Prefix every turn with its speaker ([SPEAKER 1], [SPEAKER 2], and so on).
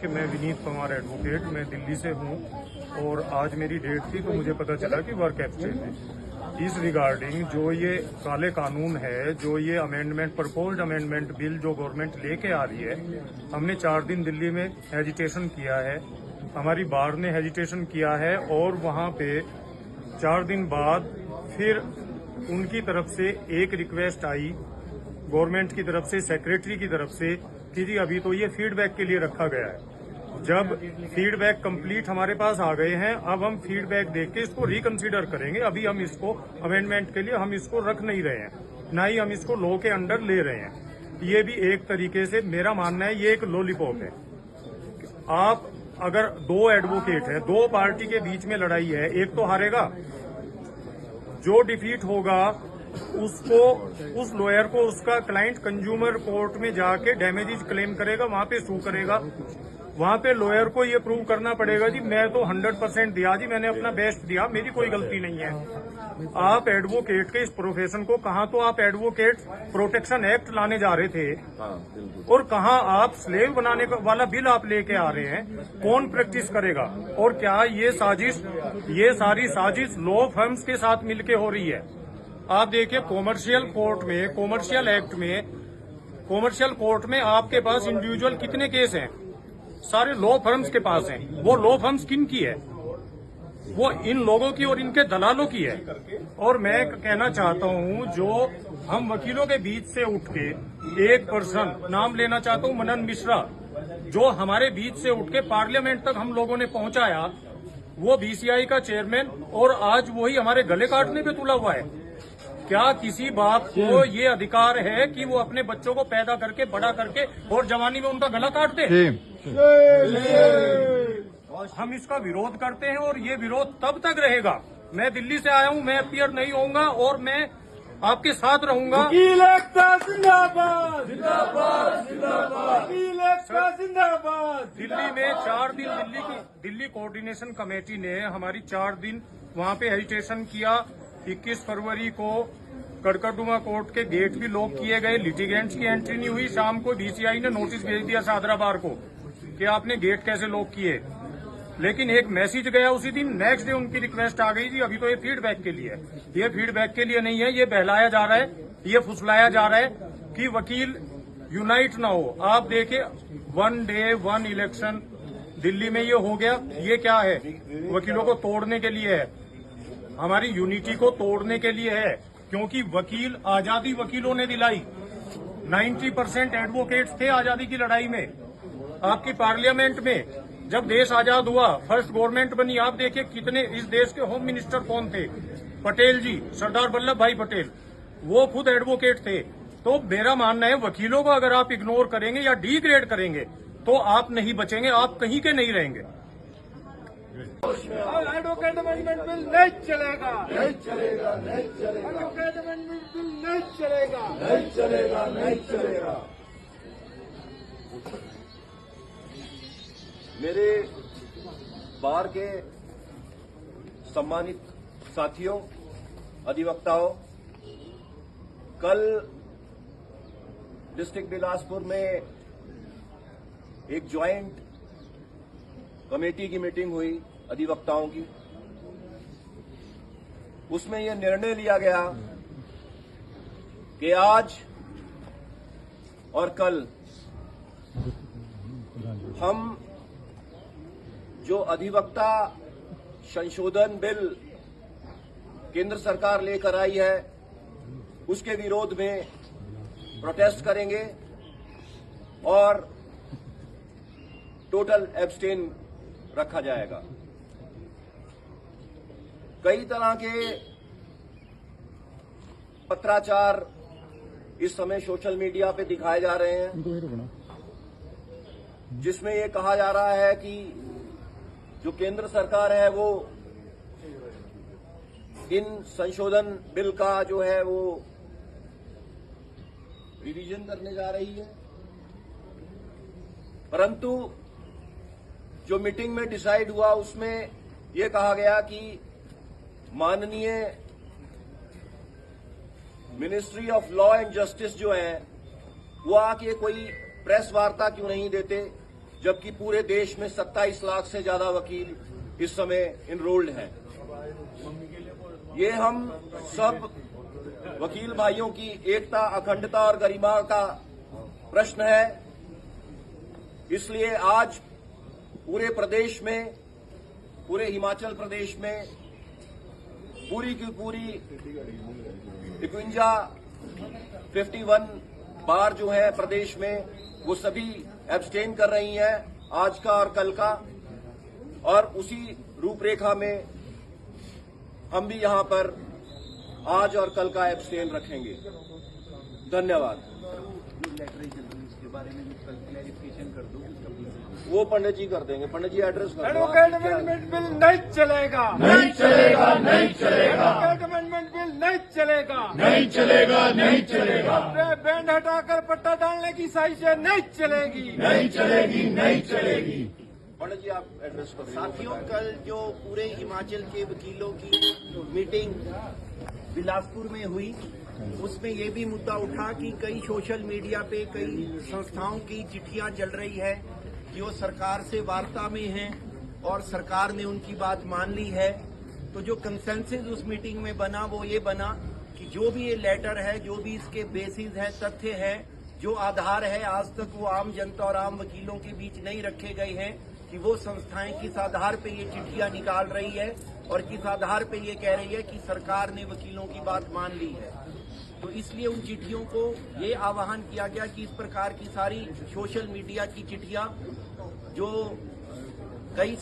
[SPEAKER 1] कि मैं विनीत कुमार एडवोकेट, मैं दिल्ली से हूं और आज मेरी डेट थी तो मुझे पता चला कि वर्क एक्सचेंज है। इस रिगार्डिंग जो ये काले कानून है, जो ये अमेंडमेंट प्रपोज्ड अमेंडमेंट बिल जो गवर्नमेंट लेके आ रही है, हमने 4 दिन दिल्ली में हेजिटेशन किया है, हमारी बार ने हेजिटेशन किया है और वहां पे 4 दिन बाद फिर उनकी तरफ से एक रिक्वेस्ट आई गवर्नमेंट की तरफ से, सेक्रेटरी की तरफ से कि जी अभी तो ये फीडबैक के लिए रखा गया है। जब फीडबैक कंप्लीट हमारे पास आ गए हैं, अब हम फीडबैक देख के इसको रिकंसीडर करेंगे। अभी हम इसको अमेंडमेंट के लिए हम इसको रख नहीं रहे हैं, ना ही हम इसको लॉ के अंडर ले रहे हैं। ये भी एक तरीके से मेरा मानना है ये एक लॉलीपॉप है। आप अगर 2 एडवोकेट है, 2 पार्टी के बीच में लड़ाई है, एक तो हारेगा, जो डिफीट होगा उसको, उस लॉयर को उसका क्लाइंट कंज्यूमर कोर्ट में जाके डैमेजेस क्लेम करेगा, वहां पे सू करेगा। वहां पे लॉयर को ये प्रूव करना पड़ेगा जी मैं तो 100% दिया, जी मैंने अपना बेस्ट दिया, मेरी कोई गलती नहीं है। आप एडवोकेट के इस प्रोफेशन को कहाँ तो आप एडवोकेट प्रोटेक्शन एक्ट लाने जा रहे थे और कहाँ आप स्लेव बनाने वाला बिल आप लेके आ रहे हैं। कौन प्रैक्टिस करेगा? और क्या ये साजिश, ये सारी साजिश लॉ फर्म्स के साथ मिलके हो रही है? आप देखिए कॉमर्शियल कोर्ट में, कॉमर्शियल एक्ट में, कॉमर्शियल कोर्ट में आपके पास इंडिविजुअल कितने केस हैं? सारे लॉ फर्म्स के पास हैं। वो लॉ फर्म्स किन की है? वो इन लोगों की और इनके दलालों की है। और मैं कहना चाहता हूं, जो हम वकीलों के बीच से उठ के एक पर्सन, नाम लेना चाहता हूं, मनन मिश्रा, जो हमारे बीच से उठ के पार्लियामेंट तक हम लोगों ने पहुंचाया, वो बीसीआई का चेयरमैन, और आज वही हमारे गले काटने पे तुला हुआ है। क्या किसी बाप को ये अधिकार है कि वो अपने बच्चों को पैदा करके, बड़ा करके और जवानी में उनका गला काट दे? हम इसका विरोध करते हैं और ये विरोध तब तक रहेगा। मैं दिल्ली से आया हूं, मैं अपीयर नहीं होऊंगा और मैं आपके साथ रहूंगा।
[SPEAKER 2] वकील एकता जिंदाबाद, जिंदाबाद, जिंदाबाद, वकील एकता जिंदाबाद।
[SPEAKER 1] दिल्ली में 4 दिन दिल्ली कोऑर्डिनेशन कमेटी ने हमारी 4 दिन वहां पे हेजिटेशन किया। 21 फरवरी को कड़कड़डुमा कोर्ट के गेट भी लॉक किए गए, लिटिगेंट्स की एंट्री नहीं हुई। शाम को बीसीआई ने नोटिस भेज दिया शादरा बार को कि आपने गेट कैसे लॉक किए, लेकिन एक मैसेज गया उसी दिन। नेक्स्ट डे उनकी रिक्वेस्ट आ गई जी अभी तो ये फीडबैक के लिए है। ये फीडबैक के लिए नहीं है, ये बहलाया जा रहा है, ये फुसलाया जा रहा है कि वकील यूनाइट ना हो। आप देखिए 1 डे 1 इलेक्शन दिल्ली में ये हो गया। ये क्या है? वकीलों को तोड़ने के लिए है, हमारी यूनिटी को तोड़ने के लिए है। क्योंकि वकील, आजादी वकीलों ने दिलाई। 90% एडवोकेट्स थे आजादी की लड़ाई में। आपकी पार्लियामेंट में जब देश आजाद हुआ, फर्स्ट गवर्नमेंट बनी, आप देखिए कितने, इस देश के होम मिनिस्टर कौन थे? पटेल जी, सरदार वल्लभ भाई पटेल, वो खुद एडवोकेट थे। तो मेरा मानना है वकीलों को अगर आप इग्नोर करेंगे या डिग्रेड करेंगे तो आप नहीं बचेंगे, आप कहीं के नहीं रहेंगे।
[SPEAKER 2] एडवोकेट अमेंडमेंट बिल नहीं चलेगा, नहीं चलेगा, नहीं चलेगा। एडवोकेट अमेंडमेंट बिल नहीं चलेगा, नहीं चलेगा, नहीं चलेगा।
[SPEAKER 3] मेरे बार के सम्मानित साथियों, अधिवक्ताओं, कल डिस्ट्रिक्ट बिलासपुर में एक ज्वाइंट कमेटी की मीटिंग हुई अधिवक्ताओं की। उसमें यह निर्णय लिया गया कि आज और कल हम जो अधिवक्ता संशोधन बिल केंद्र सरकार लेकर आई है उसके विरोध में प्रोटेस्ट करेंगे और टोटल एब्सटेन रखा जाएगा। कई तरह के पत्राचार इस समय सोशल मीडिया पे दिखाए जा रहे हैं, जिसमें ये कहा जा रहा है कि जो केंद्र सरकार है वो इन संशोधन बिल का जो है वो रिवीजन करने जा रही है। परंतु जो मीटिंग में डिसाइड हुआ उसमें ये कहा गया कि माननीय ministry of law and justice जो है वो आके कोई प्रेस वार्ता क्यों नहीं देते जबकि पूरे देश में 27 लाख से ज्यादा वकील इस समय इनरोल्ड हैं। ये हम सब वकील भाइयों की एकता, अखंडता और गरिमा का प्रश्न है। इसलिए आज पूरे प्रदेश में, पूरे हिमाचल प्रदेश में पूरी की पूरी 51 बार जो है प्रदेश में, वो सभी एब्सटेन कर रही हैं आज का और कल का, और उसी रूपरेखा में हम भी यहां पर आज और कल का एब्सटेन रखेंगे। धन्यवाद। वो पंडित जी कर देंगे। पंडित जी एड्रेस कर दो।
[SPEAKER 2] एडवोकेट अमेंडमेंट बिल नहीं चलेगा,
[SPEAKER 4] नहीं चलेगा, नहीं चलेगा,
[SPEAKER 2] एडवोकेट अमेंडमेंट बिल नहीं चलेगा,
[SPEAKER 4] नहीं चलेगा, नहीं चलेगा,
[SPEAKER 2] बैंड हटाकर पट्टा डालने की साजिशें नहीं चलेगी,
[SPEAKER 4] नहीं चलेगी, नहीं चलेगी।
[SPEAKER 3] पंडित जी आप एड्रेस कर दो।
[SPEAKER 5] साथियों, कल जो पूरे हिमाचल के वकीलों की मीटिंग बिलासपुर में हुई, उसमें ये भी मुद्दा उठा कि कई सोशल मीडिया पे कई संस्थाओं की चिट्ठियां चल रही है कि वो सरकार से वार्ता में हैं और सरकार ने उनकी बात मान ली है। तो जो कंसेंसस उस मीटिंग में बना वो ये बना कि जो भी ये लेटर है, जो भी इसके बेसिस है, तथ्य है, जो आधार है, आज तक वो आम जनता और आम वकीलों के बीच नहीं रखे गए हैं कि वो संस्थाएं किस आधार पे ये चिट्ठियां निकाल रही है और किस आधार पे ये कह रही है कि सरकार ने वकीलों की बात मान ली है। तो इसलिए उन चिट्ठियों को ये आह्वान किया गया कि इस प्रकार की सारी सोशल मीडिया की चिट्ठियां जो कई